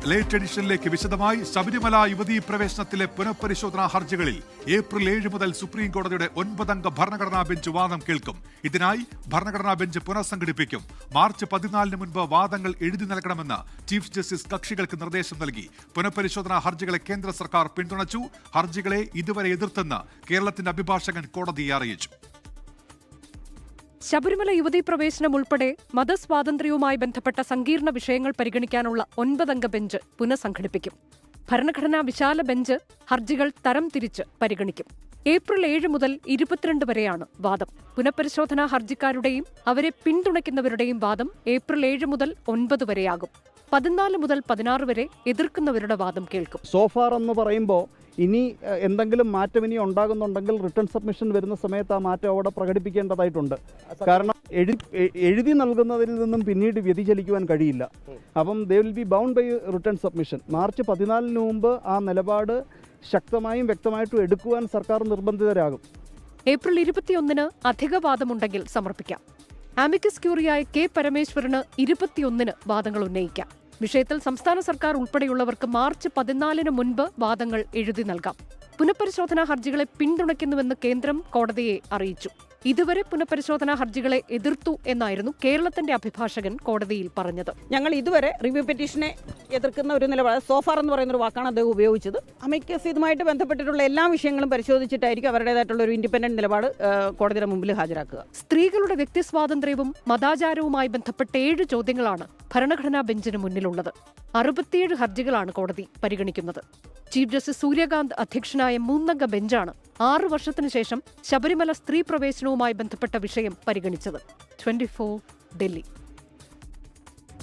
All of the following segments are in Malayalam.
ലേറ്റ് എഡിഷനിലേക്ക് വിശദമായി. ശബരിമല യുവതീ പ്രവേശനത്തിലെ പുനഃപരിശോധനാ ഹർജികളിൽ ഏപ്രിൽ 7 മുതൽ സുപ്രീം കോടതിയുടെ 9-അംഗ ഭരണഘടനാ ബെഞ്ച് വാദം കേൾക്കും. ഇതിനായി ഭരണഘടനാ ബെഞ്ച് പുനഃസംഘടിപ്പിക്കും. മാർച്ച് 14 മുൻപ് വാദങ്ങൾ എഴുതി നൽകണമെന്ന് ചീഫ് ജസ്റ്റിസ് കക്ഷികൾക്ക് നിർദ്ദേശം നൽകി. പുനഃപരിശോധനാ ഹർജികളെ കേന്ദ്ര സർക്കാർ പിന്തുണച്ചു. ഹർജികളെ ഇതുവരെ എതിർത്തെന്ന് കേരളത്തിന്റെ അഭിഭാഷകൻ കോടതിയെ അറിയിച്ചു. ശബരിമല യുവതീ പ്രവേശനം ഉൾപ്പെടെ മതസ്വാതന്ത്ര്യവുമായി ബന്ധപ്പെട്ട സങ്കീർണ വിഷയങ്ങൾ പരിഗണിക്കാനുള്ള 9-അംഗ ബെഞ്ച് പുനഃസംഘടിപ്പിക്കും. ഭരണഘടനാ വിശാല ബെഞ്ച് ഹർജികൾ തരം തിരിച്ച് പരിഗണിക്കും. ഏപ്രിൽ 7 മുതൽ 22 വരെയാണ് വാദം. പുനഃപരിശോധനാ ഹർജിക്കാരുടെയും അവരെ പിന്തുണയ്ക്കുന്നവരുടെയും വാദം ഏപ്രിൽ 7 മുതൽ 9 വരെയാകും. 14 മുതൽ 16 വരെ എതിർക്കുന്നവരുടെ വാദം കേൾക്കും. സോഫാർ എന്ന് പറയുമ്പോൾ ഇനി എന്തെങ്കിലും മാറ്റം ഇനി ഉണ്ടാകുന്നുണ്ടെങ്കിൽ റിട്ടേൺ സബ്മിഷൻ വരുന്ന സമയത്ത് ആ മാറ്റം അവിടെ പ്രകടിപ്പിക്കേണ്ടതായിട്ടുണ്ട്. കാരണം എഴുതി നൽകുന്നതിൽ നിന്നും പിന്നീട് വ്യതിചലിക്കുവാൻ കഴിയില്ല. അപ്പം they will be bound by return submission. March 14 മുമ്പ് ആ നിലപാട് ശക്തമായും വ്യക്തമായിട്ടും എടുക്കുവാൻ സർക്കാർ നിർബന്ധിതരാകും. ഏപ്രിൽ 21 അധിക വാദമുണ്ടെങ്കിൽ സമർപ്പിക്കാം. ആമിക്കസ് ക്യൂറിയായ കെ പരമേശ്വരന് 21 വാദങ്ങൾ ഉന്നയിക്കാം. വിഷയത്തിൽ സംസ്ഥാന സർക്കാർ ഉൾപ്പെടെയുള്ളവർക്ക് മാർച്ച് 14 മുൻപ് വാദങ്ങൾ എഴുതി നൽകാം. പുനഃപരിശോധനാ ഹർജികളെ പിന്തുണയ്ക്കുന്നുവെന്ന് കേന്ദ്രം കോടതിയെ അറിയിച്ചു. ഇതുവരെ പുനഃപരിശോധനാ ഹർജികളെ എതിർത്തു എന്നായിരുന്നു കേരളത്തിന്റെ അഭിഭാഷകൻ കോടതിയിൽ പറഞ്ഞത്. ഞങ്ങൾ ഇതുവരെ റിവ്യൂ പെറ്റീഷനെ എതിർക്കുന്ന ഒരു നിലപാട്, സോഫാർ എന്ന് പറയുന്ന ഒരു വാക്കാണ് അദ്ദേഹം ഉപയോഗിച്ചത്. അമിക്കസ് ഇതുമായിട്ട് ബന്ധപ്പെട്ടിട്ടുള്ള എല്ലാ വിഷയങ്ങളും പരിശോധിച്ചിട്ടായിരിക്കും അവരുടേതായിട്ടുള്ള ഒരു ഇൻഡിപെൻഡന്റ് നിലപാട് കോടതിയുടെ മുമ്പിൽ ഹാജരാക്കുക. സ്ത്രീകളുടെ വ്യക്തി സ്വാതന്ത്ര്യവും മതാചാരവുമായി ബന്ധപ്പെട്ട 7 ചോദ്യങ്ങളാണ് ഭരണഘടനാ ബെഞ്ചിന് മുന്നിലുള്ളത്. 67 ഹർജികളാണ് കോടതി പരിഗണിക്കുന്നത്. ചീഫ് ജസ്റ്റിസ് സൂര്യകാന്ത് അധ്യക്ഷനായ 3-അംഗ ബെഞ്ചാണ് 6 വർഷത്തിനു ശേഷം ശബരിമല സ്ത്രീ പ്രവേശനവുമായി ബന്ധപ്പെട്ട വിഷയം പരിഗണിച്ചത്. 24 ഡൽഹി.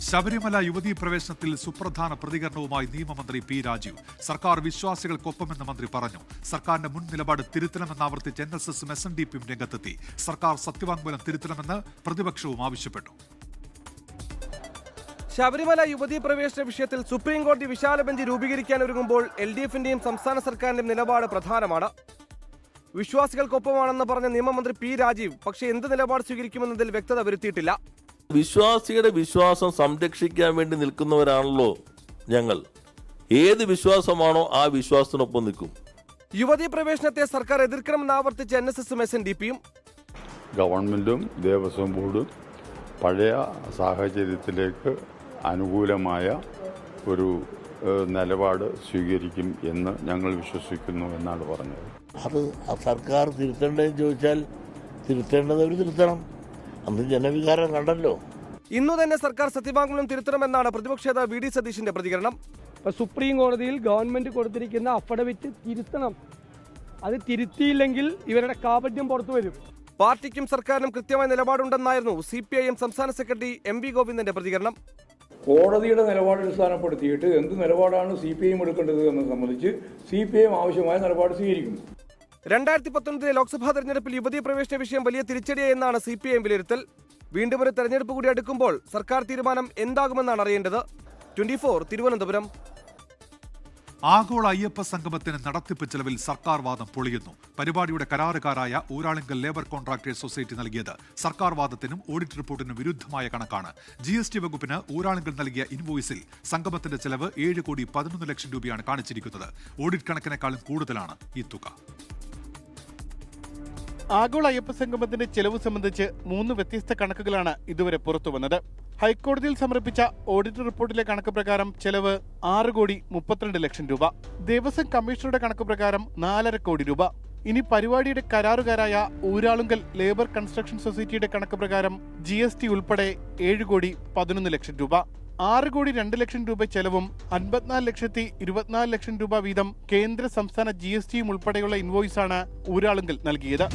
ശബരിമല യുവതീ പ്രവേശനത്തിൽ സുപ്രധാന പ്രതികരണവുമായി നിയമമന്ത്രി പി രാജീവ്. സർക്കാർ വിശ്വാസികൾക്കൊപ്പമെന്ന് മന്ത്രി പറഞ്ഞു. സർക്കാരിന്റെ മുൻ നിലപാട് തിരുത്തണമെന്ന് ആവർത്തിച്ച് NSSും SNDPയും രംഗത്തെത്തി. സർക്കാർ സത്യവാങ്മൂലം തിരുത്തണമെന്ന് പ്രതിപക്ഷവും ആവശ്യപ്പെട്ടു. ശബരിമല യുവതീ പ്രവേശന വിഷയത്തിൽ സുപ്രീം കോടതി വിശാല ബെഞ്ച് രൂപീകരിക്കാൻ ഒരുങ്ങുമ്പോൾ LDFന്റെയും സംസ്ഥാന സർക്കാരിന്റെയും നിലപാട് പ്രധാനമാണ്. വിശ്വാസികൾക്കൊപ്പമാണെന്ന് പറഞ്ഞ നിയമമന്ത്രി പി രാജീവ് പക്ഷേ എന്ത് നിലപാട് സ്വീകരിക്കുമെന്നതിൽ വ്യക്തത വരുത്തിയിട്ടില്ല. വിശ്വാസിയുടെ വിശ്വാസം സംരക്ഷിക്കാൻ വേണ്ടി നിൽക്കുന്നവരാണല്ലോ ഞങ്ങൾ. ഏത് വിശ്വാസമാണോ ആ വിശ്വാസത്തിനൊപ്പം നിൽക്കും. യുവതീ പ്രവേശനത്തെ സർക്കാർ എതിർക്കണമെന്ന് ആവർത്തിച്ച് NSSും SNDPയും. ഗവൺമെന്റും ദേവസ്വം ബോർഡും പഴയ സാഹചര്യത്തിലേക്ക് അനുകൂലമായ ഒരു നിലപാട് സ്വീകരിക്കും എന്ന് ഞങ്ങൾ വിശ്വസിക്കുന്നു എന്നാണ് പറഞ്ഞത്. അത് സർക്കാർ തിരുത്തേണ്ടതെന്ന് ചോദിച്ചാൽ തിരുത്തേണ്ടത് തിരുത്തണം. അന്ന് ജനവികാരം കണ്ടല്ലോ. ഇന്നു തന്നെ സർക്കാർ സത്യവാങ്മൂലം തിരുത്തണമെന്നാണ് പ്രതിപക്ഷ നേതാവ് VD സതീശന്റെ പ്രതികരണം. സുപ്രീം കോടതിയിൽ ഗവൺമെന്റ് കൊടുത്തിരിക്കുന്ന അഫിഡവിറ്റ് തിരുത്തണം. അത് തിരുത്തിയില്ലെങ്കിൽ ഇവരുടെ കാപട്യം പുറത്തു വരും. പാർട്ടിക്കും സർക്കാരിനും കൃത്യമായ നിലപാടുണ്ടെന്നായിരുന്നു CPIM സംസ്ഥാന സെക്രട്ടറി MV ഗോവിന്ദന്റെ പ്രതികരണം. കോടതിയുടെ നിലപാട് അടിസ്ഥാനപ്പെടുത്തിയിട്ട് എന്ത് നിലപാടാണ് CPIM എടുക്കേണ്ടത് എന്നത് സംബന്ധിച്ച് CPIM ആവശ്യമായ നിലപാട് സ്വീകരിക്കും. 2019 ലോക്സഭാ തെരഞ്ഞെടുപ്പിൽ യുവതീ പ്രവേശന വിഷയം വലിയ തിരിച്ചടിയെന്നാണ് CPIM വിലയിരുത്തൽ. വീണ്ടും ഒരു തെരഞ്ഞെടുപ്പ് കൂടി അടുക്കുമ്പോൾ സർക്കാർ തീരുമാനം എന്താകുമെന്നാണ് അറിയേണ്ടത്. 24 തിരുവനന്തപുരം. ആഗോള അയ്യപ്പ സംഗമത്തിന് നടത്തിപ്പ് ചെലവിൽ സർക്കാർ വാദം പൊളിയുന്നു. പരിപാടിയുടെ കരാറുകാരായ ഊരാളുങ്കൽ ലേബർ കോൺട്രാക്ടേഴ്സ് സൊസൈറ്റി നൽകിയത് സർക്കാർ വാദത്തിനും ഓഡിറ്റ് റിപ്പോർട്ടിനും വിരുദ്ധമായ കണക്കാണ്. GST വകുപ്പിന് ഊരാളുങ്കൽ നൽകിയ ഇൻവോയ്സിൽ സംഗമത്തിന്റെ ചെലവ് 7,11 ലക്ഷം രൂപയാണ് കാണിച്ചിരിക്കുന്നത്. ഓഡിറ്റ് കണക്കിനേക്കാളും കൂടുതലാണ് ഈ തുക. ആഗോള അയ്യപ്പ സംഗമത്തിന്റെ ചെലവ് സംബന്ധിച്ച് 3 വ്യത്യസ്ത കണക്കുകളാണ് ഇതുവരെ പുറത്തുവന്നത്. ഹൈക്കോടതിയിൽ സമർപ്പിച്ച ഓഡിറ്റ് റിപ്പോർട്ടിലെ കണക്ക് പ്രകാരം ചെലവ് 6,32 ലക്ഷം രൂപ. ദേവസ്വം കമ്മീഷണറുടെ കണക്ക് പ്രകാരം 4,50 കോടി രൂപ. ഇനി പരിപാടിയുടെ കരാറുകാരായ ഊരാളുങ്കൽ ലേബർ കൺസ്ട്രക്ഷൻ സൊസൈറ്റിയുടെ കണക്ക് പ്രകാരം GST ഉൾപ്പെടെ 7,11 ലക്ഷം രൂപ. 6,02 ലക്ഷം രൂപ ചെലവും 54,24 ലക്ഷം രൂപ വീതം കേന്ദ്ര സംസ്ഥാന GSTയും ഉൾപ്പെടെയുള്ള ഇൻവോയ്സാണ് ഊരാളുങ്കൽ നൽകിയത്.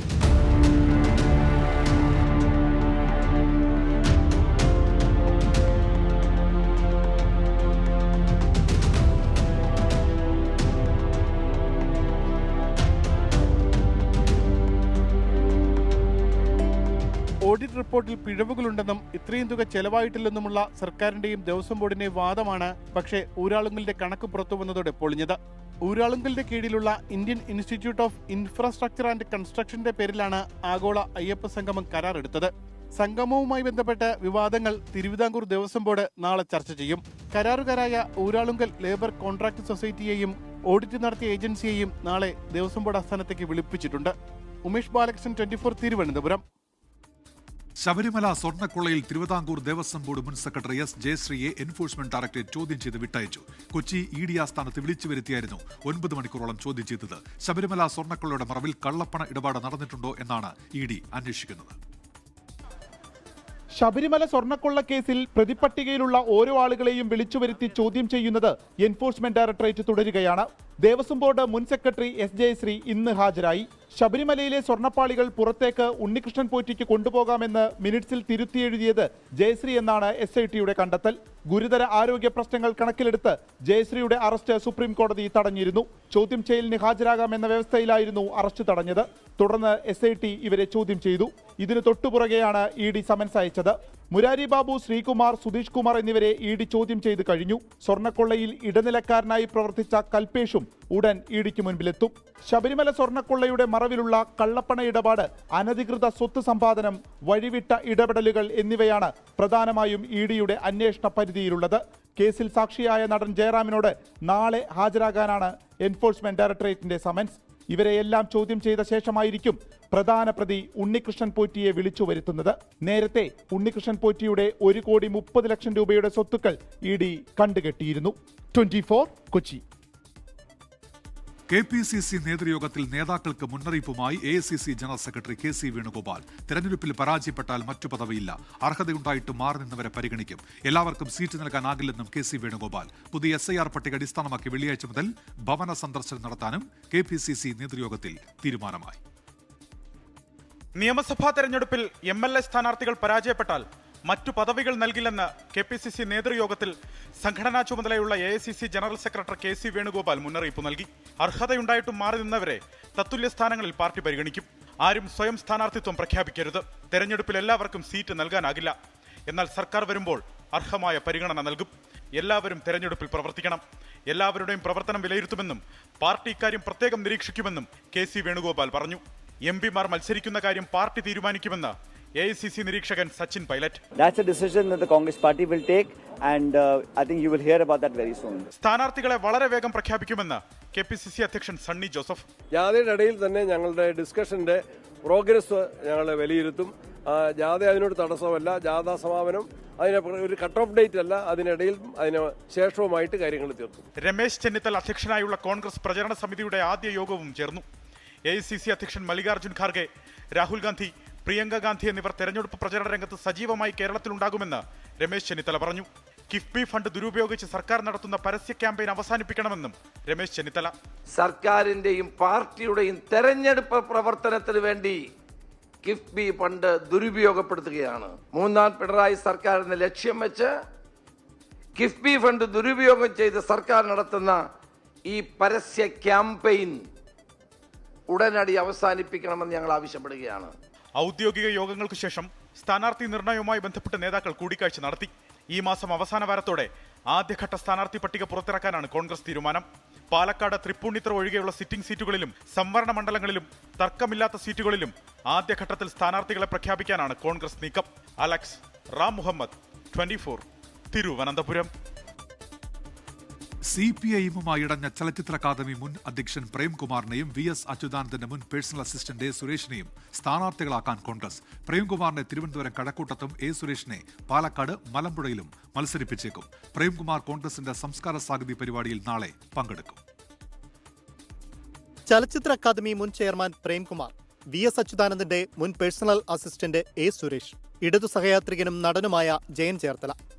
ഓഡിറ്റ് റിപ്പോർട്ടിൽ പിഴവുകളുണ്ടെന്നും ഇത്രയും തുക ചെലവായിട്ടില്ലെന്നുമുള്ള സർക്കാരിന്റെയും ദേവസ്വം ബോർഡിന്റെയും വാദമാണ് പക്ഷേ ഊരാളുങ്കലിന്റെ കണക്ക് പുറത്തുവന്നതോടെ പൊളിഞ്ഞത്. ഊരാളുങ്കലിന്റെ കീഴിലുള്ള Indian institute of infrastructure and കൺസ്ട്രക്ഷന്റെ പേരിലാണ് ആഗോള അയ്യപ്പ സംഗമം കരാറെടുത്തത്. സംഗമവുമായി ബന്ധപ്പെട്ട വിവാദങ്ങൾ തിരുവിതാംകൂർ ദേവസ്വം ബോർഡ് നാളെ ചർച്ച ചെയ്യും. കരാറുകാരായ ഊരാളുങ്കൽ ലേബർ കോൺട്രാക്ട് സൊസൈറ്റിയെയും ഓഡിറ്റ് നടത്തിയ ഏജൻസിയെയും നാളെ ദേവസ്വം ബോർഡ് ആസ്ഥാനത്തേക്ക് വിളിപ്പിച്ചിട്ടുണ്ട്. ഉമേഷ് ബാലകൃഷ്ണൻ, 24 തിരുവനന്തപുരം. ശബരിമല സ്വർണ്ണക്കൊള്ളയിൽ തിരുവിതാംകൂർ ദേവസ്വം ബോർഡ് മുൻ സെക്രട്ടറി എസ് ജയശ്രീയെ എൻഫോഴ്സ്മെന്റ് ഡയറക്ടറേറ്റ് ചോദ്യം ചെയ്ത് വിട്ടയച്ചു. കൊച്ചി ഇ.ഡി. ആസ്ഥാനത്ത് വിളിച്ചു വരുത്തിയായിരുന്നു 9 മണിക്കൂറോളം ചോദ്യം ചെയ്തത്. ശബരിമല സ്വർണ്ണക്കൊള്ളയുടെ മറവിൽ കള്ളപ്പണ ഇടപാട് നടന്നിട്ടുണ്ടോ എന്നാണ് ഇ.ഡി. അന്വേഷിക്കുന്നത്. ശബരിമല സ്വർണ്ണക്കൊള്ള കേസിൽ പ്രതിപട്ടികയിലുള്ള ഓരോ ആളുകളെയും വിളിച്ചുവരുത്തി ചോദ്യം ചെയ്യുന്നത് എൻഫോഴ്സ്മെന്റ് ഡയറക്ടറേറ്റ് തുടരുകയാണ്. ദേവസ്വം ബോർഡ് മുൻ സെക്രട്ടറി എസ് ജയശ്രീ ഇന്ന് ഹാജരായി. ശബരിമലയിലെ സ്വർണ്ണപ്പാളികൾ പുറത്തേക്ക് ഉണ്ണികൃഷ്ണൻ പോറ്റിക്ക് കൊണ്ടുപോകാമെന്ന് മിനിറ്റ്സിൽ തിരുത്തിയെഴുതിയത് ജയശ്രീ എന്നാണ് SITയുടെ കണ്ടെത്തൽ. ഗുരുതര ആരോഗ്യ പ്രശ്നങ്ങൾ കണക്കിലെടുത്ത് ജയശ്രീയുടെ അറസ്റ്റ് സുപ്രീം കോടതി തടഞ്ഞിരുന്നു. ചോദ്യം ചെയ്യലിന് ഹാജരാകാമെന്ന വ്യവസ്ഥയിലായിരുന്നു അറസ്റ്റ് തടഞ്ഞത്. തുടർന്ന് SIT ഇവരെ ചോദ്യം ചെയ്തു. ഇതിന് തൊട്ടുപുറകെയാണ് ഇ.ഡി. സമൻസ് അയച്ചത്. മുരാരി ബാബു, ശ്രീകുമാർ, സുധീഷ് കുമാർ എന്നിവരെ ഇ.ഡി. ചോദ്യം ചെയ്ത് കഴിഞ്ഞു. സ്വർണ്ണക്കൊള്ളയിൽ ഇടനിലക്കാരനായി പ്രവർത്തിച്ച കൽപേഷും ഉടൻ ഇ.ഡിക്ക് മുൻപിലെത്തും. ശബരിമല സ്വർണ്ണക്കൊള്ളയുടെ മറവിലുള്ള കള്ളപ്പണ ഇടപാട്, അനധികൃത സ്വത്ത് സമ്പാദനം, വഴിവിട്ട ഇടപെടലുകൾ എന്നിവയാണ് പ്രധാനമായും ഇ.ഡിയുടെ അന്വേഷണ പരിധിയിലുള്ളത്. കേസിൽ സാക്ഷിയായ നടൻ ജയറാമിനോട് നാളെ ഹാജരാകാനാണ് എൻഫോഴ്സ്മെന്റ് ഡയറക്ടറേറ്റിന്റെ സമൻസ്. ഇവരെയെല്ലാം ചോദ്യം ചെയ്ത ശേഷമായിരിക്കും പ്രധാന പ്രതി ഉണ്ണികൃഷ്ണൻ പോറ്റിയെ വിളിച്ചു വരുത്തുന്നത്. നേരത്തെ ഉണ്ണികൃഷ്ണൻ പോറ്റിയുടെ 1,30 ലക്ഷം രൂപയുടെ സ്വത്തുക്കൾ ഇ.ഡി. കണ്ടുകെട്ടിയിരുന്നു. 24 കൊച്ചി. KPCC നേതൃയോഗത്തിൽ നേതാക്കൾക്ക് മുന്നറിയിപ്പുമായി AICC general secretary KC Venugopal. തെരഞ്ഞെടുപ്പിൽ പരാജയപ്പെട്ടാൽ മറ്റു പദവിയില്ല, അർഹതയുണ്ടായിട്ട് മാറി നിന്നവരെ പരിഗണിക്കും, എല്ലാവർക്കും സീറ്റ് നൽകാനാകില്ലെന്നും KC വേണുഗോപാൽ. പുതിയ SIR പട്ടിക അടിസ്ഥാനമാക്കി വെള്ളിയാഴ്ച മുതൽ ഭവന സന്ദർശനം നടത്താനും KPCC നേതൃയോഗത്തിൽ തീരുമാനമായി. നിയമസഭാ തെരഞ്ഞെടുപ്പിൽ MLA സ്ഥാനാർത്ഥികൾ പരാജയപ്പെട്ടാൽ മറ്റു പദവികൾ നൽകില്ലെന്ന് KPCC നേതൃയോഗത്തിൽ സംഘടനാ ചുമതലയുള്ള AICC general secretary KC Venugopal മുന്നറിയിപ്പ് നൽകി. അർഹതയുണ്ടായിട്ടും മാറി നിന്നവരെ തത്തുല്യ സ്ഥാനങ്ങളിൽ പാർട്ടി പരിഗണിക്കും. ആരും സ്വയം സ്ഥാനാർത്ഥിത്വം പ്രഖ്യാപിക്കരുത്. തെരഞ്ഞെടുപ്പിൽ എല്ലാവർക്കും സീറ്റ് നൽകാനാകില്ല. എന്നാൽ സർക്കാർ വരുമ്പോൾ അർഹമായ പരിഗണന നൽകും. എല്ലാവരും തെരഞ്ഞെടുപ്പിൽ പ്രവർത്തിക്കണം. എല്ലാവരുടെയും പ്രവർത്തനം വിലയിരുത്തുമെന്നും പാർട്ടി ഇക്കാര്യം പ്രത്യേകം നിരീക്ഷിക്കുമെന്നും KC വേണുഗോപാൽ പറഞ്ഞു. MP-മാർ മത്സരിക്കുന്ന കാര്യം പാർട്ടി തീരുമാനിക്കുമെന്ന് AICC നിരീക്ഷകൻ Sachin Pilot. That's a decision that the Congress party will take and I think you will hear about that very soon. സ്ഥാനാർത്ഥികളെ വളരെ വേഗം പ്രഖ്യാപിക്കുമെന്ന് KPCC അധ്യക്ഷൻ സണ്ണി ജോസഫ്. ജാഥയുടെ ഇടയിൽ തന്നെ ഞങ്ങളുടെ ഡിസ്കഷന്റെ പ്രോഗ്രസ് ഞങ്ങൾ വിലയിരുത്തും. ജാഥ അതിനോട് തടസ്സമല്ല. ജാഥാ സമാപനം അതിന് ഒരു കട്ട് ഓഫ് ഡേറ്റ് അല്ല, അതിനിടയിൽ അതിന് ശേഷവുമായിട്ട് കാര്യങ്ങൾ തീർക്കും. രമേശ് ചെന്നിത്തല അധ്യക്ഷനായുള്ള കോൺഗ്രസ് പ്രചരണ സമിതിയുടെ ആദ്യ യോഗവും ചേർന്നു. AICC അധ്യക്ഷൻ മല്ലികാർജ്ജുൻ ഖാർഗെ, രാഹുൽ ഗാന്ധി, പ്രിയങ്ക ഗാന്ധി എന്നിവർ തെരഞ്ഞെടുപ്പ് പ്രചരണ രംഗത്ത് സജീവമായി കേരളത്തിലുണ്ടാകുമെന്ന് രമേശ് ചെന്നിത്തല പറഞ്ഞു. കിഫ്ബി ഫണ്ട് ദുരുപയോഗിച്ച് സർക്കാർ നടത്തുന്ന പരസ്യ ക്യാമ്പയിൻ അവസാനിപ്പിക്കണമെന്നും രമേശ് ചെന്നിത്തല. സർക്കാരിന്റെയും പാർട്ടിയുടെയും തെരഞ്ഞെടുപ്പ് പ്രവർത്തനത്തിന് വേണ്ടി കിഫ്ബി ഫണ്ട് ദുരുപയോഗപ്പെടുത്തുകയാണ്. മൂന്നാം പിണറായി സർക്കാരിന് ലക്ഷ്യം വെച്ച് കിഫ്ബി ഫണ്ട് ദുരുപയോഗം ചെയ്ത് സർക്കാർ നടത്തുന്ന ഈ പരസ്യ ക്യാമ്പയിൻ ഉടനടി അവസാനിപ്പിക്കണമെന്ന് ഞങ്ങൾ ആവശ്യപ്പെടുകയാണ്. ഔദ്യോഗിക യോഗങ്ങൾക്ക് ശേഷം സ്ഥാനാർത്ഥി നിർണയവുമായി ബന്ധപ്പെട്ട് നേതാക്കൾ കൂടിക്കാഴ്ച നടത്തി. ഈ മാസം അവസാന വാരത്തോടെ ആദ്യഘട്ട സ്ഥാനാർത്ഥി പട്ടിക പുറത്തിറക്കാനാണ് കോൺഗ്രസ് തീരുമാനം. പാലക്കാട്, തൃപ്പൂണിത്തുറ ഒഴികെയുള്ള സിറ്റിംഗ് സീറ്റുകളിലും സംവരണ മണ്ഡലങ്ങളിലും തർക്കമില്ലാത്ത സീറ്റുകളിലും ആദ്യഘട്ടത്തിൽ സ്ഥാനാർത്ഥികളെ പ്രഖ്യാപിക്കാനാണ് കോൺഗ്രസ് നീക്കം. അലക്സ് റാം മുഹമ്മദ്, 24 തിരുവനന്തപുരം. CPIയുമായി ഇടഞ്ഞ ചലച്ചിത്ര അക്കാദമി മുൻ അധ്യക്ഷൻ പ്രേംകുമാറിനെയും VS അച്യുതാനന്ദന്റെ മുൻ പേഴ്സണൽ അസിസ്റ്റന്റ് A സുരേഷിനെയും സ്ഥാനാർത്ഥികളാക്കാൻ കോൺഗ്രസ്. പ്രേംകുമാറിനെ തിരുവനന്തപുരം കഴക്കൂട്ടത്തും A സുരേഷിനെ പാലക്കാട് മലമ്പുഴയിലും മത്സരിപ്പിച്ചേക്കും. പ്രേംകുമാർ കോൺഗ്രസിന്റെ സംസ്കാര സാഹിതി പരിപാടിയിൽ നാളെ പങ്കെടുക്കും. ചലച്ചിത്ര അക്കാദമി മുൻ ചെയർമാൻ പ്രേംകുമാർ, VS അച്യുതാനന്ദന്റെ മുൻ പേഴ്സണൽ അസിസ്റ്റന്റ് A സുരേഷ്, ഇടതു സഹയാത്രികനും നടനുമായ ജയൻ ചേർത്തല.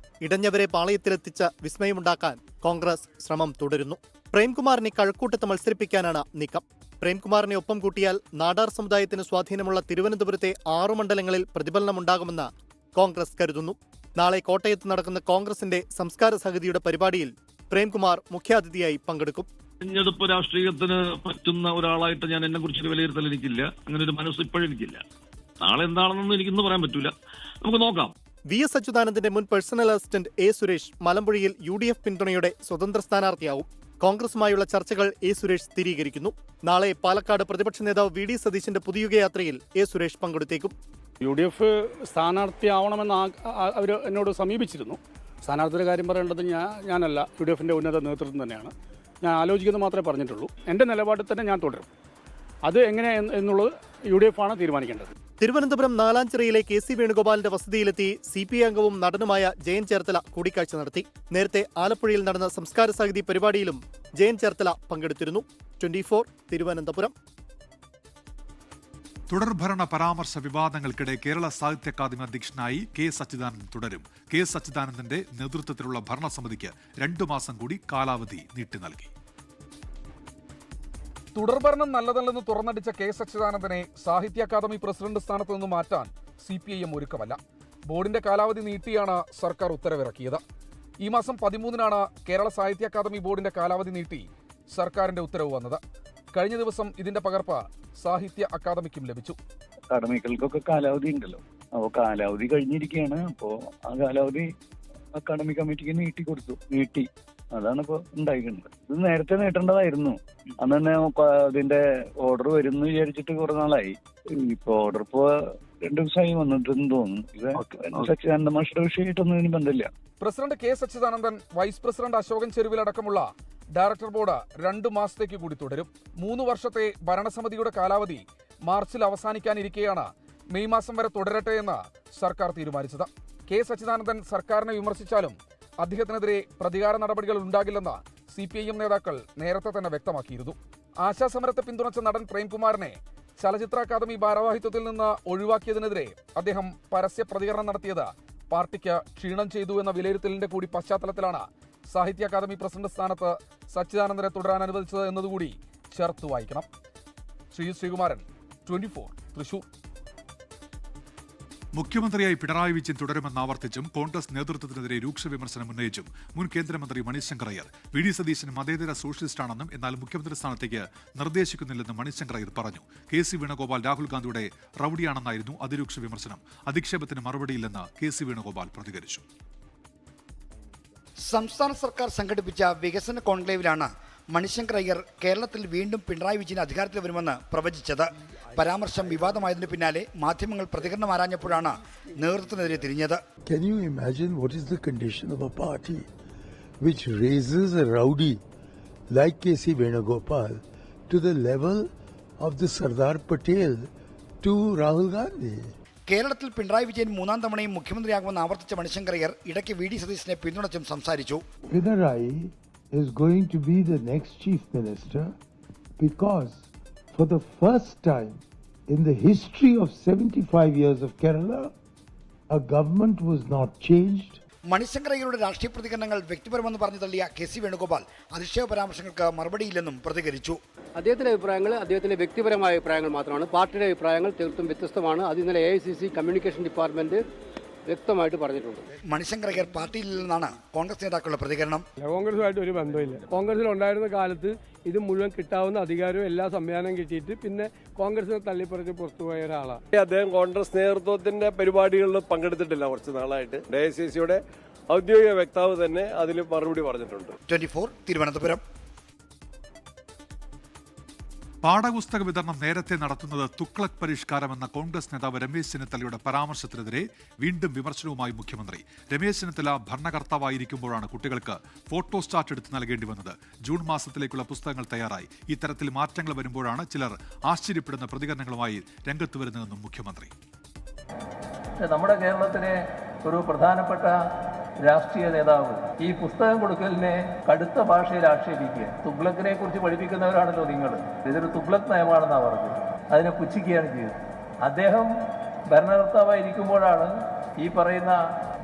ഇടഞ്ഞവരെ പാളയത്തിലെത്തിച്ച വിസ്മയമുണ്ടാക്കാൻ കോൺഗ്രസ് ശ്രമം തുടരുന്നു. പ്രേംകുമാറിനെ കഴക്കൂട്ടത്ത് മത്സരിപ്പിക്കാനാണ് നീക്കം. പ്രേംകുമാറിനെ ഒപ്പം കൂട്ടിയാൽ നാടാർ സമുദായത്തിന് സ്വാധീനമുള്ള തിരുവനന്തപുരത്തെ 6 മണ്ഡലങ്ങളിൽ പ്രതിഫലനമുണ്ടാകുമെന്ന് കോൺഗ്രസ് കരുതുന്നു. നാളെ കോട്ടയത്ത് നടക്കുന്ന കോൺഗ്രസിന്റെ സംസ്കാര സമിതിയുടെ പരിപാടിയിൽ പ്രേംകുമാർ മുഖ്യാതിഥിയായി പങ്കെടുക്കും. തെരഞ്ഞെടുപ്പ് രാഷ്ട്രീയത്തിന് പറ്റുന്ന ഒരാളായിട്ട് ഞാൻ എന്നെ കുറിച്ചൊരു വിലയിരുത്തൽ എനിക്കില്ല. അങ്ങനെ ഒരു മനസ്സ് ഇപ്പോഴും എനിക്കില്ല. നാളെ എന്താണെന്നൊന്നും എനിക്കൊന്നും പറയാൻ പറ്റില്ല. നമുക്ക് നോക്കാം. VS അച്യുതാനന്ദന്റെ മുൻ പേഴ്സണൽ അസിസ്റ്റന്റ് A സുരേഷ് മലമ്പുഴയിൽ UDF പിന്തുണയോടെ സ്വതന്ത്ര സ്ഥാനാർത്ഥിയാവും. കോൺഗ്രസുമായുള്ള ചർച്ചകൾ A സുരേഷ് സ്ഥിരീകരിക്കുന്നു. നാളെ പാലക്കാട് പ്രതിപക്ഷ നേതാവ് VD സതീശന്റെ പുതിയുഗ യാത്രയിൽ A സുരേഷ് പങ്കെടുത്തേക്കും. UDF സ്ഥാനാർത്ഥിയാവണമെന്ന് അവർ എന്നോട് സമീപിച്ചിരുന്നു. സ്ഥാനാർത്ഥിയുടെ കാര്യം പറയേണ്ടത് ഞാനല്ല, UDFൻ്റെ ഉന്നത നേതൃത്വം തന്നെയാണ്. ഞാൻ ആലോചിക്കുന്നത് മാത്രമേ പറഞ്ഞിട്ടുള്ളൂ. എൻ്റെ നിലപാടിൽ തന്നെ ഞാൻ തുടരും. അത് എങ്ങനെ എന്നുള്ളത് UDF ആണ് തീരുമാനിക്കേണ്ടത്. തിരുവനന്തപുരം നാലാഞ്ചിറയിലെ KC വേണുഗോപാലിന്റെ വസതിയിലെത്തി CPI അംഗവും നടനുമായ ജയൻ ചേർത്തല കൂടിക്കാഴ്ച നടത്തി. നേരത്തെ ആലപ്പുഴയിൽ നടന്ന സംസ്കാര സാഹിതി പരിപാടിയിലും ജയൻ ചേർത്തല പങ്കെടുത്തിരുന്നു. 24 തിരുവനന്തപുരം. തുടർഭരണ പരാമർശ വിവാദങ്ങൾക്കിടെ കേരള സാഹിത്യ അക്കാദമി അധ്യക്ഷനായി K. സച്ചിദാനന്ദൻ തുടരും. K. സച്ചിദാനന്ദന്റെ നേതൃത്വത്തിലുള്ള ഭരണസമിതിക്ക് 2 മാസം കൂടി കാലാവധി നീട്ടി നൽകി. തുടർഭരണം നല്ലതല്ലെന്ന് തുറന്നടിച്ച K. സച്ചിദാനന്ദനെ സാഹിത്യ അക്കാദമി പ്രസിഡന്റ് സ്ഥാനത്ത് നിന്ന് മാറ്റാൻ CPIM ഒരുക്കമല്ല. ബോർഡിന്റെ കാലാവധി നീട്ടിയാണ് സർക്കാർ ഉത്തരവിറക്കിയത്. ഈ മാസം 13-നാണ് കേരള സാഹിത്യ അക്കാദമി ബോർഡിന്റെ കാലാവധി നീട്ടി സർക്കാരിന്റെ ഉത്തരവ് വന്നത്. കഴിഞ്ഞ ദിവസം ഇതിന്റെ പകർപ്പ് സാഹിത്യ അക്കാദമിക്കും ലഭിച്ചു. അക്കാദമികൾക്കൊക്കെ കാലാവധി ഉണ്ടല്ലോ, അപ്പോൾ കാലാവധി കഴിഞ്ഞിരിക്കുകയാണ്. അപ്പോൾ ആ കാലാവധി അക്കാദമി കമ്മിറ്റിക്ക് നീട്ടി അതാണ് ഇപ്പോൾ ഉണ്ടായിരിക്കുന്നത്. ഇത് നേരത്തെ നീട്ടേണ്ടതായിരുന്നു. അന്ന് തന്നെ അതിന്റെ ഓർഡർ വരുന്നു വിചാരിച്ചിട്ട് കുറെ നാളായി. ഇപ്പൊ ഓർഡർ ഇപ്പോ 2 ദിവസമായി വന്നിട്ടെന്ന് തോന്നുന്നു. ഇത് സച്ചിദാനന്ദ മാഷിന്റെ വിഷയമായിട്ടൊന്നും ഇതിന് ബന്ധമില്ല. President K. സച്ചിദാനന്ദൻ, വൈസ് പ്രസിഡന്റ് അശോകൻ ചെരുവിലടക്കമുള്ള ഡയറക്ടർ ബോർഡ് 2 മാസത്തേക്ക് കൂടി തുടരും. 3 വർഷത്തെ ഭരണസമിതിയുടെ കാലാവധി മാർച്ചിൽ അവസാനിക്കാനിരിക്കെയാണ് മെയ് മാസം വരെ തുടരട്ടെ എന്ന് സർക്കാർ തീരുമാനിച്ചത്. K. സച്ചിദാനന്ദൻ സർക്കാരിനെ വിമർശിച്ചാലും അദ്ദേഹത്തിനെതിരെ പ്രതികാര നടപടികൾ ഉണ്ടാകില്ലെന്ന് CPIM നേതാക്കൾ നേരത്തെ തന്നെ വ്യക്തമാക്കിയിരുന്നു. ആശാസമരത്തെ പിന്തുണച്ച നടൻ പ്രേംകുമാറിനെ ചലച്ചിത്ര അക്കാദമി ഭാരവാഹിത്വത്തിൽ നിന്ന് ഒഴിവാക്കിയതിനെതിരെ അദ്ദേഹം പരസ്യ പ്രതികരണം നടത്തിയത് പാർട്ടിക്ക് ക്ഷീണം ചെയ്തു എന്ന വിലയിരുത്തലിന്റെ കൂടി പശ്ചാത്തലത്തിലാണ് സാഹിത്യ അക്കാദമി പ്രസിഡന്റ് സ്ഥാനത്ത് സച്ചിദാനന്ദനെ തുടരാൻ അനുവദിച്ചത് എന്നതുകൂടി ചേർത്ത് വായിക്കണം. ശ്രീകുമാരൻ, 24 തൃശൂർ. മുഖ്യമന്ത്രിയായി പിണറായി വിജയൻ തുടരുമെന്ന് ആവർത്തിച്ചും കോൺഗ്രസ് നേതൃത്വത്തിനെതിരെ രൂക്ഷ വിമർശനം ഉന്നയിച്ചും മുൻ കേന്ദ്രമന്ത്രി മണിശങ്കർ അയ്യർ VD സതീശൻ മതേതര സോഷ്യലിസ്റ്റാണെന്നും എന്നാൽ മുഖ്യമന്ത്രി സ്ഥാനത്തേക്ക് നിർദ്ദേശിക്കുന്നില്ലെന്നും മണിശങ്കർ അയ്യർ പറഞ്ഞു. KC വേണുഗോപാൽ രാഹുൽ ഗാന്ധിയുടെ റൌഡിയാണെന്നായിരുന്നു അതിരൂക്ഷ വിമർശനം. അധിക്ഷേപത്തിന് മറുപടിയില്ലെന്ന് KC വേണുഗോപാൽ പ്രതികരിച്ചു. സംസ്ഥാന സർക്കാർ സംഘടിപ്പിച്ച വികസന കോൺക്ലേവിലാണ് മണിശങ്കർ അയ്യർ കേരളത്തിൽ വീണ്ടും പിണറായി വിജയൻ അധികാരത്തിൽ വരുമെന്ന് പ്രവചിച്ചത്. പരാമർശം വിവാദമായതിനു പിന്നാലെ മാധ്യമങ്ങൾ പ്രതികരണം ആരാഞ്ഞപ്പോഴാണ് നേതൃത്വത്തിനെതിരെ തിരിഞ്ഞത്. Can you imagine what is the condition of a party which raises a rowdy like KC Venugopal to the level of the Sardar Patel to Rahul Gandhi? കേരളത്തിൽ പിണറായി വിജയൻ 3-ാം തവണയും മുഖ്യമന്ത്രിയാകുമെന്ന് ആവർത്തിച്ച മണിശങ്കർ അയ്യർ ഇടയ്ക്ക് VD സതീശനെ പിന്തുണച്ചും സംസാരിച്ചു. Pinarayi is going to be the next chief minister because for the first time in the history of 75 years of Kerala, a government was not changed. Manishankar അയ്യരുടെ രാഷ്ട്രീയ പ്രതികരണങ്ങൾ വ്യക്തിപരമെന്ന് പറഞ്ഞു തള്ളിയ KC വേണുഗോപാൽ അധിക്ഷേപ പരാമർശങ്ങൾക്ക് മറുപടിയില്ലെന്നും പ്രതികരിച്ചു. അദ്ദേഹത്തിന്റെ അഭിപ്രായങ്ങൾ അദ്ദേഹത്തിന്റെ വ്യക്തിപരമായ അഭിപ്രായങ്ങൾ മാത്രമാണ്. പാർട്ടിയുടെ അഭിപ്രായങ്ങൾ തീർത്തും വ്യത്യസ്തമാണ്. അത് ഇന്നലെ AICC കമ്മ്യൂണിക്കേഷൻ ഡിപ്പാർട്ട്മെന്റ് വ്യക്തമായിട്ട് പറഞ്ഞിട്ടുണ്ട്. മണിശങ്കർ അയ്യർ പാർട്ടിയിൽ നിന്നാണ് കോൺഗ്രസ് നേതാക്കളുടെ പ്രതികരണം. കോൺഗ്രസുമായിട്ട് ഒരു ബന്ധമില്ല. കോൺഗ്രസിൽ ഉണ്ടായിരുന്ന കാലത്ത് ഇത് മുഴുവൻ കിട്ടാവുന്ന അധികാരവും എല്ലാ സംവിധാനം കിട്ടിയിട്ട് പിന്നെ കോൺഗ്രസിനെ തള്ളിപ്പറിച്ച് പുറത്തുപോയ ഒരാളാണ് അദ്ദേഹം. കോൺഗ്രസ് നേതൃത്വത്തിന്റെ പരിപാടികളിൽ പങ്കെടുത്തിട്ടില്ല കുറച്ച് നാളായിട്ട്. AICCയുടെ ഔദ്യോഗിക വക്താവ് തന്നെ അതിൽ മറുപടി പറഞ്ഞിട്ടുണ്ട്. 24 തിരുവനന്തപുരം. പാഠപുസ്തക വിതരണം നേരത്തെ നടത്തുന്നത് തുഗ്ലക് പരിഷ്കാരമെന്ന കോൺഗ്രസ് നേതാവ് രമേശ് ചെന്നിത്തലയുടെ പരാമർശത്തിനെതിരെ വീണ്ടും വിമർശനവുമായി മുഖ്യമന്ത്രി. രമേശ് ചെന്നിത്തല ഭരണകർത്താവായിരിക്കുമ്പോഴാണ് കുട്ടികൾക്ക് ഫോട്ടോസ്റ്റാറ്റ് എടുത്ത് നൽകേണ്ടി വന്നത്. ജൂൺ മാസത്തിലേക്കുള്ള പുസ്തകങ്ങൾ തയ്യാറായി. ഇത്തരത്തിൽ മാറ്റങ്ങൾ വരുമ്പോഴാണ് ചിലർ ആശ്ചര്യപ്പെടുന്ന പ്രതികരണങ്ങളുമായി രംഗത്ത് വരുന്നതെന്നും മുഖ്യമന്ത്രി. നമ്മുടെ കേരളത്തിലെ ഒരു പ്രധാനപ്പെട്ട രാഷ്ട്രീയ നേതാവ് ഈ പുസ്തകം കൊടുക്കലിനെ കടുത്ത ഭാഷയിൽ ആക്ഷേപിക്കുക. തുഗ്ലക്കിനെ കുറിച്ച് പഠിപ്പിക്കുന്നവരാണല്ലോ നിങ്ങൾ. ഇതൊരു തുഗ്ലക് നയമാണെന്നാണ് പറഞ്ഞത്. അതിനെ പുച്ഛിക്കുകയാണ് ചെയ്തത്. അദ്ദേഹം ഭരണകർത്താവായിരിക്കുമ്പോഴാണ് ഈ പറയുന്ന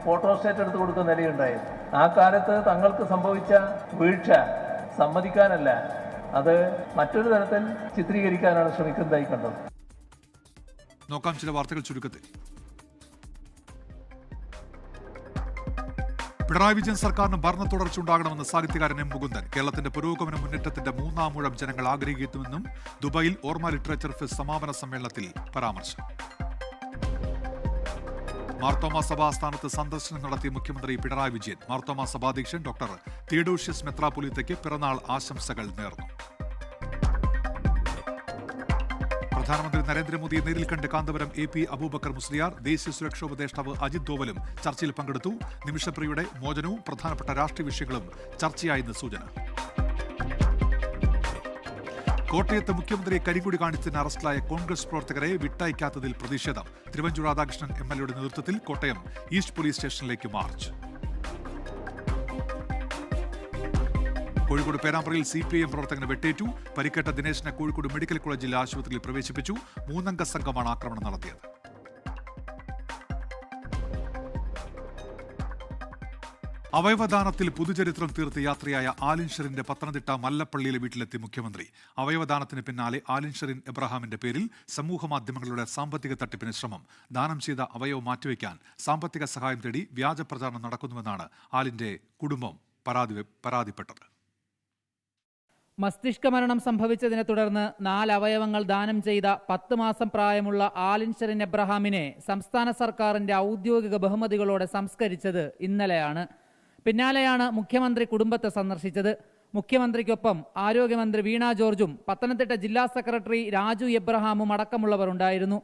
ഫോട്ടോസ്റ്റാറ്റ് എടുത്ത് കൊടുക്കുന്ന നിലയുണ്ടായത്. ആ കാലത്ത് തങ്ങൾക്ക് സംഭവിച്ച വീഴ്ച സമ്മതിക്കാനല്ല, അത് മറ്റൊരു തരത്തിൽ ചിത്രീകരിക്കാനാണ് ശ്രമിക്കുന്നതായി കണ്ടത്. നോക്കാം ചില വാർത്തകൾ ചുരുക്കത്തിൽ. പിണറായി വിജയൻ സർക്കാരിന് ഭരണ തുടർച്ച ഉണ്ടാകണമെന്ന് സാഹിത്യകാരൻ M. മുകുന്ദൻ. കേരളത്തിന്റെ പുരോഗമന മുന്നേറ്റത്തിന്റെ 3-ാം ഊഴം ജനങ്ങൾ ആഗ്രഹിക്കുന്നുവെന്നും ദുബായിൽ ഓർമ്മ ലിറ്ററേച്ചർ ഫെസ്റ്റ് സമാപന സമ്മേളനത്തിൽ പരാമർശം. മാർത്തോമാ സഭാസ്ഥാനത്ത് സന്ദർശനം നടത്തിയ മുഖ്യമന്ത്രി പിണറായി വിജയൻ. മാർത്തോമാ സഭാധ്യക്ഷൻ ഡോക്ടർ തിയഡോഷ്യസ് മെത്രാപ്പൊലീത്തയ്ക്ക് പിറന്നാൾ ആശംസകൾ നേർന്നു. പ്രധാനമന്ത്രി നരേന്ദ്രമോദിയെ നേരിൽ കണ്ട് കാന്തപുരം AP അബൂബക്കർ മുസ്ലിയാർ. ദേശീയ സുരക്ഷാ ഉപദേഷ്ടാവ് അജിത് ദോവലും ചർച്ചയിൽ പങ്കെടുത്തു. നിമിഷപ്രിയയുടെ മോചനവും പ്രധാനപ്പെട്ട രാഷ്ട്രീയ വിഷയങ്ങളും ചർച്ചയായെന്ന് സൂചന. കോട്ടയത്ത് മുഖ്യമന്ത്രി കരിങ്കൊടി കാണിച്ചതിന് അറസ്റ്റിലായ കോൺഗ്രസ് പ്രവർത്തകരെ വിട്ടയക്കാത്തതിൽ പ്രതിഷേധം. തിരുവഞ്ചൂർ രാധാകൃഷ്ണൻ MLAയുടെ നേതൃത്വത്തിൽ കോട്ടയം ഈസ്റ്റ് പോലീസ് സ്റ്റേഷനിലേക്ക് മാർച്ച്. കോഴിക്കോട് പേരാമ്പ്രയിൽ CPIM പ്രവർത്തകന് വെട്ടേറ്റു. പരിക്കേറ്റ ദിനേശിനെ കോഴിക്കോട് മെഡിക്കൽ കോളേജിലെ ആശുപത്രിയിൽ പ്രവേശിപ്പിച്ചു. 3 അംഗ സംഘമാണ് ആക്രമണം നടത്തിയത്. അവയവദാനത്തിൽ പുതുചരിത്രം തീർത്ത് യാത്രയായ ആലിൻ ഷെറിന്റെ പത്തനംതിട്ട മല്ലപ്പള്ളിയിലെ വീട്ടിലെത്തി മുഖ്യമന്ത്രി. അവയവദാനത്തിന് പിന്നാലെ ആലിൻ ഷെറിൻ എബ്രഹാമിന്റെ പേരിൽ സമൂഹമാധ്യമങ്ങളുടെ സാമ്പത്തിക തട്ടിപ്പിന് ശ്രമം. ദാനം ചെയ്ത അവയവം മാറ്റിവെക്കാൻ സാമ്പത്തിക സഹായം തേടി വ്യാജ പ്രചാരണം നടക്കുന്നുവെന്നാണ് ആലിന്റെ കുടുംബം പരാതിപ്പെട്ടത്. മസ്തിഷ്ക മരണം സംഭവിച്ചതിനെ തുടർന്ന് 4 അവയവങ്ങൾ ദാനം ചെയ്ത 10 മാസം പ്രായമുള്ള ആലിൻ ഷെറിൻ എബ്രഹാമിനെ സംസ്ഥാന സർക്കാരിന്റെ ഔദ്യോഗിക ബഹുമതികളോടെ സംസ്കരിച്ചത് ഇന്നലെയാണ്. പിന്നാലെയാണ് മുഖ്യമന്ത്രി കുടുംബത്തെ സന്ദർശിച്ചത്. മുഖ്യമന്ത്രിക്കൊപ്പം ആരോഗ്യമന്ത്രി വീണ ജോർജും പത്തനംതിട്ട ജില്ലാ സെക്രട്ടറി രാജു എബ്രഹാമും അടക്കമുള്ളവർ ഉണ്ടായിരുന്നു.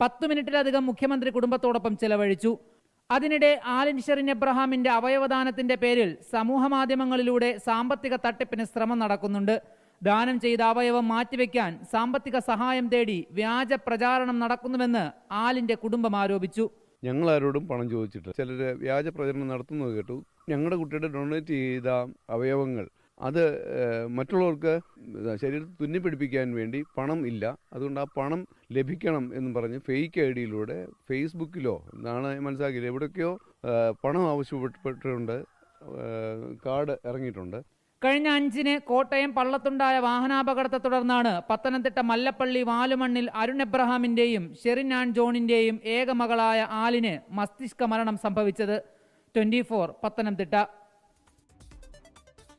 10 മിനിറ്റിലധികം മുഖ്യമന്ത്രി കുടുംബത്തോടൊപ്പം ചെലവഴിച്ചു. അതിനിടെ ആലിൻ ഷെറിൻ എബ്രഹാമിന്റെ അവയവദാനത്തിന്റെ പേരിൽ സമൂഹമാധ്യമങ്ങളിലൂടെ സാമ്പത്തിക തട്ടിപ്പിന് ശ്രമം നടക്കുന്നുണ്ട്. ദാനം ചെയ്ത അവയവം മാറ്റിവെക്കാൻ സാമ്പത്തിക സഹായം തേടി വ്യാജ പ്രചാരണം നടക്കുന്നുവെന്ന് ആലിന്റെ കുടുംബം ആരോപിച്ചു. ഞങ്ങൾ ആരോടും പണം ചോദിച്ചിട്ട് ചിലർ വ്യാജ പ്രചരണം നടത്തുന്നത് കേട്ടു. ഞങ്ങളുടെ കുട്ടിയുടെ ഡൊണേറ്റ് ചെയ്ത അവയവങ്ങൾ അത് മറ്റുള്ളവർക്ക് ശരീരത്തിൽ തുന്നിപ്പിടിപ്പിക്കാൻ വേണ്ടി പണം ഇല്ല, അതുകൊണ്ട് ആ പണം ലഭിക്കണം എന്ന് പറഞ്ഞ് ഫേക്ക് ഐഡിയിലൂടെ ഫേസ്ബുക്കിലോ എന്നാണ് മനസ്സിലാക്കിയത് എവിടേക്കോ പണം ആവശ്യപ്പെട്ടിട്ടുണ്ട്, കാർഡ് ഇറങ്ങിയിട്ടുണ്ട്. കഴിഞ്ഞ 5-ന് കോട്ടയം പള്ളത്തുണ്ടായ വാഹനാപകടത്തെ തുടർന്നാണ് പത്തനംതിട്ട മല്ലപ്പള്ളി വാലുമണ്ണിൽ അരുൺ എബ്രഹാമിന്റെയും ഷെറിൻ ആൻ ജോണിന്റെയും ഏക മകളായ ആലിന് മസ്തിഷ്ക മരണം സംഭവിച്ചത്. 24 പത്തനംതിട്ട.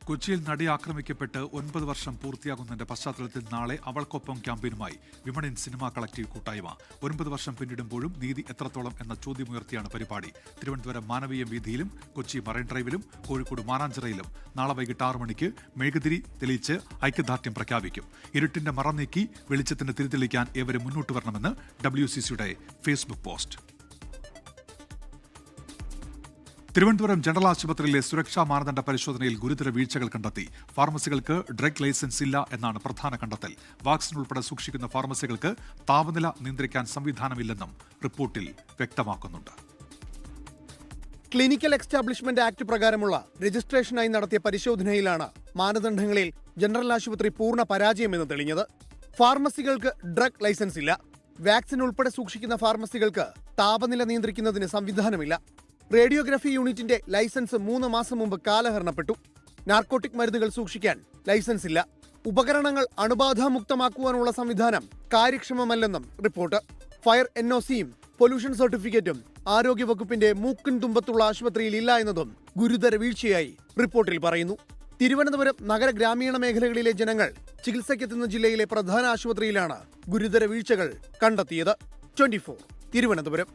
കൊച്ചിയിൽ നടി ആക്രമിക്കപ്പെട്ട് 9 വർഷം പൂർത്തിയാകുന്നതിന്റെ പശ്ചാത്തലത്തിൽ നാളെ അവൾക്കൊപ്പം ക്യാമ്പയിനുമായി വിമൺ ഇൻ സിനിമ കളക്ടീവ് കൂട്ടായ്മ. 9 വർഷം പിന്നിടുമ്പോഴും നീതി എത്രത്തോളം എന്ന ചോദ്യമുയർത്തിയാണ് പരിപാടി. തിരുവനന്തപുരം മാനവീയം വീതിയിലും കൊച്ചി മറൈൻ ഡ്രൈവിലും കോഴിക്കോട് മാനാഞ്ചിറയിലും നാളെ വൈകിട്ട് 6 മണിക്ക് മെഴുകുതിരി തെളിയിച്ച് ഐക്യദാർഢ്യം പ്രഖ്യാപിക്കും. ഇരുട്ടിന്റെ മറ നീക്കി വെളിച്ചത്തിന് തിരിതെളിക്കാൻ ഏവരും മുന്നോട്ട് വരണമെന്ന് WCCയുടെ ഫേസ്ബുക്ക് പോസ്റ്റ്. തിരുവനന്തപുരം ജനറൽ ആശുപത്രിയിലെ സുരക്ഷാ മാനദണ്ഡ പരിശോധനയിൽ ഗുരുതര വീഴ്ചകൾ കണ്ടെത്തി. ഫാർമസികൾക്ക് ഡ്രഗ് ലൈസൻസ് ഇല്ല എന്നാണ് പ്രധാന കണ്ടെത്തൽ. വാക്സിൻ ഉൾപ്പെടെ സൂക്ഷിക്കുന്ന ഫാർമസികൾക്ക് താപനില നിയന്ത്രിക്കാൻ സംവിധാനമില്ലെന്നും റിപ്പോർട്ടിൽ വ്യക്തമാക്കുന്നുണ്ട്. ക്ലിനിക്കൽ എസ്റ്റാബ്ലിഷ്മെന്റ് ആക്ട് പ്രകാരമുള്ള രജിസ്ട്രേഷനായി നടത്തിയ പരിശോധനയിലാണ് മാനദണ്ഡങ്ങളിൽ ജനറൽ ആശുപത്രി പൂർണ്ണ പരാജയമെന്ന് തെളിഞ്ഞത്. ഫാർമസികൾക്ക് ഡ്രഗ് ലൈസൻസ് ഇല്ല. വാക്സിൻ ഉൾപ്പെടെ സൂക്ഷിക്കുന്ന ഫാർമസികൾക്ക് താപനില നിയന്ത്രിക്കുന്നതിന് സംവിധാനമില്ല. റേഡിയോഗ്രഫി യൂണിറ്റിന്റെ ലൈസൻസ് 3 മാസം മുമ്പ് കാലഹരണപ്പെട്ടു. നാർക്കോട്ടിക് മരുന്നുകൾ സൂക്ഷിക്കാൻ ലൈസൻസ് ഇല്ല. ഉപകരണങ്ങൾ അണുബാധാമുക്തമാക്കുവാനുള്ള സംവിധാനം കാര്യക്ഷമമല്ലെന്നും റിപ്പോർട്ട്. ഫയർ NOCയും പൊല്യൂഷൻ സർട്ടിഫിക്കറ്റും ആരോഗ്യവകുപ്പിന്റെ മൂക്കിൻ തുമ്പത്തുള്ള ആശുപത്രിയിൽ ഇല്ല എന്നതും ഗുരുതര വീഴ്ചയായി റിപ്പോർട്ടിൽ പറയുന്നു. തിരുവനന്തപുരം നഗര ഗ്രാമീണ മേഖലകളിലെ ജനങ്ങൾ ചികിത്സയ്ക്കെത്തുന്ന ജില്ലയിലെ പ്രധാന ആശുപത്രിയിലാണ് ഗുരുതര വീഴ്ചകൾ കണ്ടെത്തിയത്. 24 തിരുവനന്തപുരം.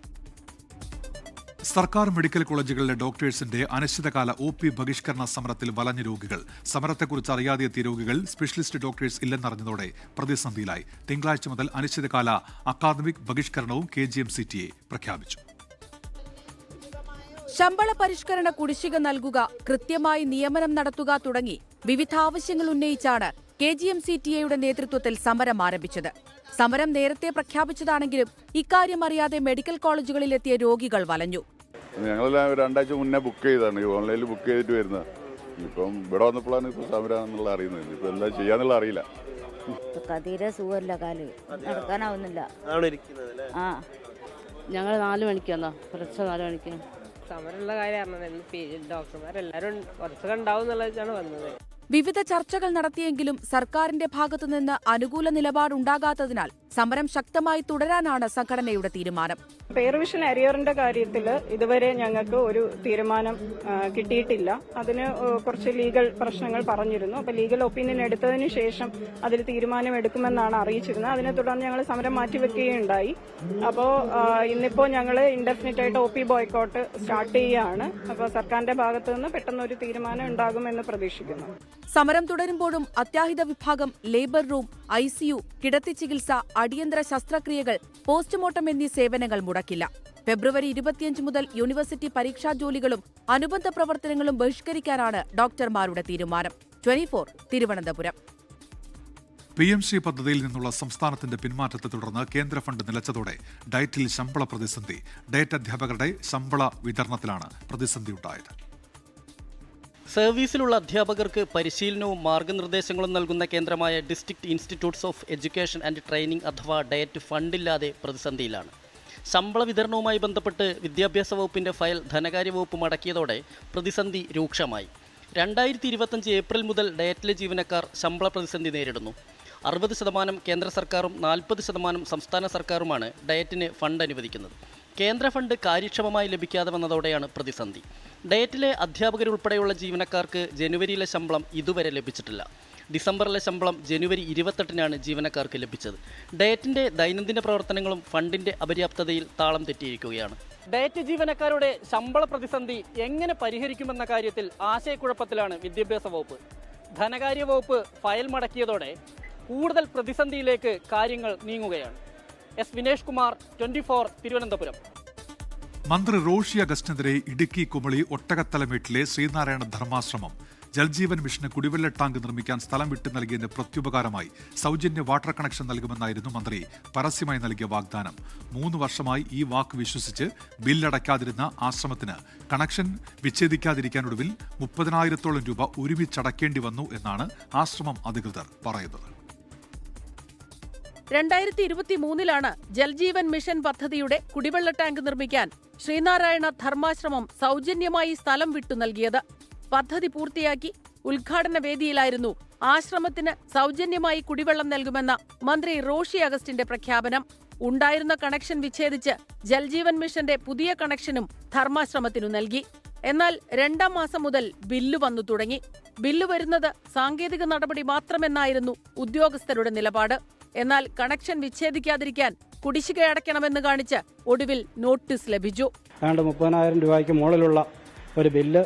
സർക്കാർ മെഡിക്കൽ കോളേജുകളിലെ ഡോക്ടേഴ്സിന്റെ അനിശ്ചിതകാല OP ബഹിഷ്കരണ സമരത്തിൽ വലഞ്ഞ രോഗികൾ. സമരത്തെക്കുറിച്ച് അറിയാതെ എത്തിയ രോഗികൾ സ്പെഷ്യലിസ്റ്റ് ഡോക്ടേഴ്സ് ഇല്ലെന്നറിഞ്ഞതോടെ പ്രതിസന്ധിയിലായി. തിങ്കളാഴ്ച മുതൽ അനിശ്ചിതകാല അക്കാദമിക് ബഹിഷ്കരണവും KGM-CTA പ്രഖ്യാപിച്ചു. ശമ്പള പരിഷ്കരണ കുടിശ്ശിക നൽകുക, കൃത്യമായി നിയമനം നടത്തുക തുടങ്ങി വിവിധ ആവശ്യങ്ങൾ ഉന്നയിച്ചാണ് KGM-CTA നേതൃത്വത്തിൽ സമരം ആരംഭിച്ചത്. സമരം നേരത്തെ പ്രഖ്യാപിച്ചതാണെങ്കിലും ഇക്കാര്യം അറിയാതെ മെഡിക്കൽ കോളേജുകളിലെത്തിയ രോഗികൾ വലഞ്ഞു. ഞങ്ങളെല്ലാം 2 ആഴ്ച മുന്നേ ബുക്ക് ചെയ്താണ്, ഓൺലൈനിൽ ബുക്ക് ചെയ്തിട്ട് വരുന്നത്. ഇപ്പം ഇവിടെ വന്നപ്പോഴാണ് ഇപ്പോൾ സമരമാണെന്നുള്ള അറിയുന്നത്. ഇപ്പം എന്താ ചെയ്യാന്നുള്ള അറിയില്ല. തീരെ സുഖമില്ല, കാല് നടക്കാനാവുന്നില്ല. ആ ഞങ്ങൾ 4 മണിക്കാന്നോ, പുലർച്ചെ 4 മണിക്ക് സമരമുള്ള കാര്യമാണ്. ഡോക്ടർമാരെല്ലാവരും കുറച്ചൊക്കെ ഉണ്ടാവും എന്നുള്ളതാണ് വന്നത്. വിവിധ ചർച്ചകൾ നടത്തിയെങ്കിലും സർക്കാരിന്റെ ഭാഗത്തുനിന്ന് അനുകൂല നിലപാടുണ്ടാകാത്തതിനാൽ സമരം ശക്തമായി തുടരാനാണ് സംഘടനയുടെ തീരുമാനം. പേ റിവിഷൻ അരിയറിന്റെ കാര്യത്തിൽ ഇതുവരെ ഞങ്ങൾക്ക് ഒരു തീരുമാനം കിട്ടിയിട്ടില്ല. അതിന് കുറച്ച് ലീഗൽ പ്രശ്നങ്ങൾ പറഞ്ഞിരുന്നു. അപ്പോൾ ലീഗൽ ഒപ്പീനിയൻ എടുത്തതിന് ശേഷം അതിൽ തീരുമാനം എടുക്കുമെന്നാണ് അറിയിച്ചിരുന്നത്. അതിനെ തുടർന്ന് ഞങ്ങൾ സമരം മാറ്റിവെക്കുകയുണ്ടായി. അപ്പോൾ ഇന്നിപ്പോൾ ഞങ്ങൾ ഇൻഡെഫിനിറ്റ് ആയിട്ട് OP ബോയ്ക്കോട്ട് സ്റ്റാർട്ട് ചെയ്യുകയാണ്. അപ്പോൾ സർക്കാരിന്റെ ഭാഗത്തു നിന്ന് പെട്ടെന്ന് ഒരു തീരുമാനം ഉണ്ടാകുമെന്ന് പ്രതീക്ഷിക്കുന്നു. സമരം തുടരുമ്പോഴും അത്യാഹിത വിഭാഗം, ലേബർ റൂം, ICU, കിടത്തി ചികിത്സ, അടിയന്തര ശസ്ത്രക്രിയകൾ, പോസ്റ്റ്മോർട്ടം എന്നീ സേവനങ്ങൾ മുടക്കില്ല. ഫെബ്രുവരി 25 മുതൽ യൂണിവേഴ്സിറ്റി പരീക്ഷാ ജോലികളും അനുബന്ധ പ്രവർത്തനങ്ങളും ബഹിഷ്കരിക്കാനാണ് ഡോക്ടർമാരുടെ തീരുമാനം. 24 തിരുവനന്തപുരം. PMC പദ്ധതിയിൽ നിന്നുള്ള സംസ്ഥാനത്തിന്റെ പിന്മാറ്റത്തെ തുടർന്ന് കേന്ദ്ര ഫണ്ട് നിലച്ചതോടെ ഡയറ്റിൽ ശമ്പള പ്രതിസന്ധി. ഡയറ്റ് അധ്യാപകരുടെ ശമ്പള വിതരണത്തിലാണ് പ്രതിസന്ധി ഉണ്ടായത്. സർവീസിലുള്ള അധ്യാപകർക്ക് പരിശീലനവും മാർഗനിർദ്ദേശങ്ങളും നൽകുന്ന കേന്ദ്രമായ district institutes of education and training അഥവാ ഡയറ്റ് ഫണ്ടില്ലാതെ പ്രതിസന്ധിയിലാണ്. ശമ്പള വിതരണവുമായി ബന്ധപ്പെട്ട് വിദ്യാഭ്യാസ വകുപ്പിന്റെ ഫയൽ ധനകാര്യ വകുപ്പ് മടക്കിയതോടെ പ്രതിസന്ധി രൂക്ഷമായി. 2025 ഏപ്രിൽ മുതൽ ഡയറ്റിലെ ജീവനക്കാർ ശമ്പള പ്രതിസന്ധി നേരിടുന്നു. 60% കേന്ദ്ര സർക്കാരും 40% സംസ്ഥാന സർക്കാരുമാണ് ഡയറ്റിന് ഫണ്ട് അനുവദിക്കുന്നത്. കേന്ദ്ര ഫണ്ട് കാര്യക്ഷമമായി ലഭിക്കാതെ വന്നതോടെയാണ് പ്രതിസന്ധി. ഡയറ്റിലെ അധ്യാപകരുൾപ്പെടെയുള്ള ജീവനക്കാർക്ക് ജനുവരിയിലെ ശമ്പളം ഇതുവരെ ലഭിച്ചിട്ടില്ല. ഡിസംബറിലെ ശമ്പളം ജനുവരി 28-നാണ് ജീവനക്കാർക്ക് ലഭിച്ചത്. ഡയറ്റിന്റെ ദൈനംദിന പ്രവർത്തനങ്ങളും ഫണ്ടിന്റെ അപര്യാപ്തതയിൽ താളം തെറ്റിയിരിക്കുകയാണ്. ഡയറ്റ് ജീവനക്കാരുടെ ശമ്പള പ്രതിസന്ധി എങ്ങനെ പരിഹരിക്കുമെന്ന കാര്യത്തിൽ ആശയക്കുഴപ്പത്തിലാണ് വിദ്യാഭ്യാസ വകുപ്പ്. ധനകാര്യ വകുപ്പ് ഫയൽ മടക്കിയതോടെ കൂടുതൽ പ്രതിസന്ധിയിലേക്ക് കാര്യങ്ങൾ നീങ്ങുകയാണ്. എസ് വിനേഷ് കുമാർ, 24 തിരുവനന്തപുരം. മന്ത്രി റോഷി അഗസ്റ്റിനെതിരെ ഇടുക്കി കുമളി ഒട്ടകത്തലമേട്ടിലെ ശ്രീനാരായണ ധർമാശ്രമം ജൽജീവൻ മിഷന് കുടിവെള്ള ടാങ്ക് നിർമ്മിക്കാൻ സ്ഥലം വിട്ടു നൽകിയതിന് പ്രത്യുപകാരമായി സൗജന്യ വാട്ടർ കണക്ഷൻ നൽകുമെന്നായിരുന്നു മന്ത്രി പരസ്യമായി നൽകിയ വാഗ്ദാനം. 3 വർഷമായി ഈ വാക്ക് വിശ്വസിച്ച് ബില്ലടയ്ക്കാതിരുന്ന ആശ്രമത്തിന് കണക്ഷൻ വിച്ഛേദിക്കാതിരിക്കാനൊടുവിൽ 30,000-ഓളം രൂപ ഒരുമിച്ചടക്കേണ്ടി വന്നു എന്നാണ് ആശ്രമം അധികൃതർ പറയുന്നത്. 2023-ലാണ് ജൽജീവൻ മിഷൻ പദ്ധതിയുടെ കുടിവെള്ള ടാങ്ക് നിർമ്മിക്കാൻ ശ്രീനാരായണ ധർമാശ്രമം സൗജന്യമായി സ്ഥലം വിട്ടു നൽകിയത്. പദ്ധതി പൂർത്തിയാക്കി ഉദ്ഘാടന വേദിയിലായിരുന്നു ആശ്രമത്തിന് സൗജന്യമായി കുടിവെള്ളം നൽകുമെന്ന മന്ത്രി റോഷി അഗസ്റ്റിന്റെ പ്രഖ്യാപനം. ഉണ്ടായിരുന്ന കണക്ഷൻ വിച്ഛേദിച്ച് ജൽജീവൻ മിഷന്റെ പുതിയ കണക്ഷനും ധർമാശ്രമത്തിനു നൽകി. എന്നാൽ 2-ാം മാസം മുതൽ ബില്ല് വന്നു തുടങ്ങി. ബില്ല് വരുന്നത് സാങ്കേതിക നടപടി മാത്രമെന്നായിരുന്നു ഉദ്യോഗസ്ഥരുടെ നിലപാട്. എന്നാൽ കണക്ഷൻ വിച്ഛേദിക്കാതിരിക്കാൻ കുടിശ്ശിക അടയ്ക്കണമെന്ന് കാണിച്ച് ഒടുവിൽ നോട്ടീസ് ലഭിച്ചു. 30,000 രൂപയ്ക്ക് മുകളിലുള്ള ഒരു ബില്ല്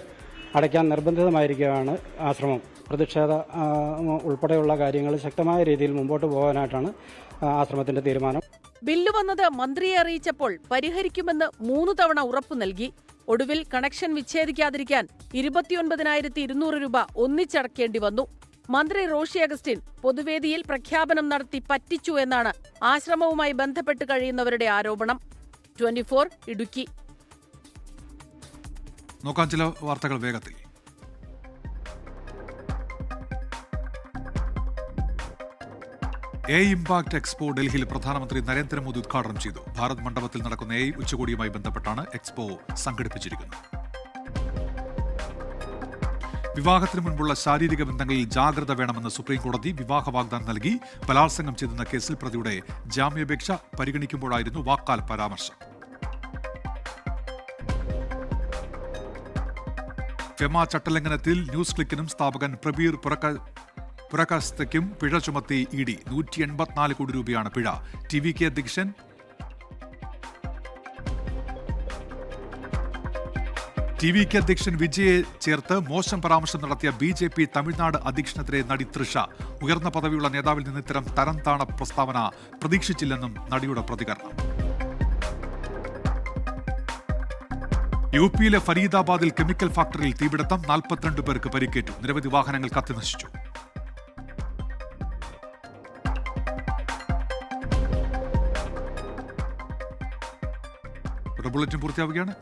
അടയ്ക്കാൻ നിർബന്ധിതമായിരിക്കുകയാണ് ആശ്രമം. പ്രതിഷേധ ഉൾപ്പെടെയുള്ള കാര്യങ്ങൾ ശക്തമായ രീതിയിൽ മുമ്പോട്ട് പോകാനായിട്ടാണ് ആശ്രമത്തിന്റെ തീരുമാനം. ബില്ല് വന്നത് മന്ത്രിയെ അറിയിച്ചപ്പോൾ പരിഹരിക്കുമെന്ന് 3 തവണ ഉറപ്പു നൽകി. ഒടുവിൽ കണക്ഷൻ വിച്ഛേദിക്കാതിരിക്കാൻ 29,200 രൂപ ഒന്നിച്ചടക്കേണ്ടി വന്നു. മന്ത്രി റോഷി അഗസ്റ്റിൻ പൊതുവേദിയിൽ പ്രഖ്യാപനം നടത്തി പറ്റിച്ചു എന്നാണ് ആശ്രമവുമായി ബന്ധപ്പെട്ട് കഴിയുന്നവരുടെ ആരോപണം. 24 ഇടുക്കി. നോക്കാൻ ചില വാർത്തകൾ വേഗത്തിൽ. ഇംപാക്ട് എക്സ്പോ ഡൽഹിയിൽ പ്രധാനമന്ത്രി നരേന്ദ്രമോദി ഉദ്ഘാടനം ചെയ്തു. ഭാരത് മണ്ഡപത്തിൽ നടക്കുന്ന ഉച്ചകോടിയുമായി ബന്ധപ്പെട്ടാണ് എക്സ്പോ സംഘടിപ്പിച്ചിരിക്കുന്നത്. വിവാഹത്തിന് മുൻപുള്ള ശാരീരിക ബന്ധങ്ങളിൽ ജാഗ്രത വേണമെന്ന് സുപ്രീംകോടതി വിവാഹ വാഗ്ദാനം നൽകി. ബലാത്സംഗം ചെയ്തെന്ന കേസിൽ പ്രതിയുടെ ജാമ്യാപേക്ഷ പരിഗണിക്കുമ്പോഴായിരുന്നു വാക്കാൽ പരാമർശം. ഫെമ ചട്ടലംഘനത്തിൽ ന്യൂസ് ക്ലിക്കിനും സ്ഥാപകൻ പ്രബീർ പുരക്കാസ്തയ്ക്കും പിഴ ചുമത്തി ED. 184 കോടി രൂപയാണ് പിഴ. TVK അധ്യക്ഷൻ വിജയെ ചേർത്ത് മോശം പരാമർശം നടത്തിയ BJP തമിഴ്നാട് അധ്യക്ഷനെതിരെ നടി തൃഷ. ഉയർന്ന പദവിയുള്ള നേതാവിൽ നിന്ന് ഇത്തരം തരം താണ പ്രസ്താവന പ്രതീക്ഷിച്ചില്ലെന്നും നടിയുടെ പ്രതികരണം. UPയിലെ ഫരീദാബാദിൽ കെമിക്കൽ ഫാക്ടറിയിൽ തീപിടുത്തം. 42 പേർക്ക് പരിക്കേറ്റു. നിരവധി വാഹനങ്ങൾ കത്തിനശിച്ചു. ബുള്ളറ്റിൻ പൂർത്തിയാവുകയാണ്.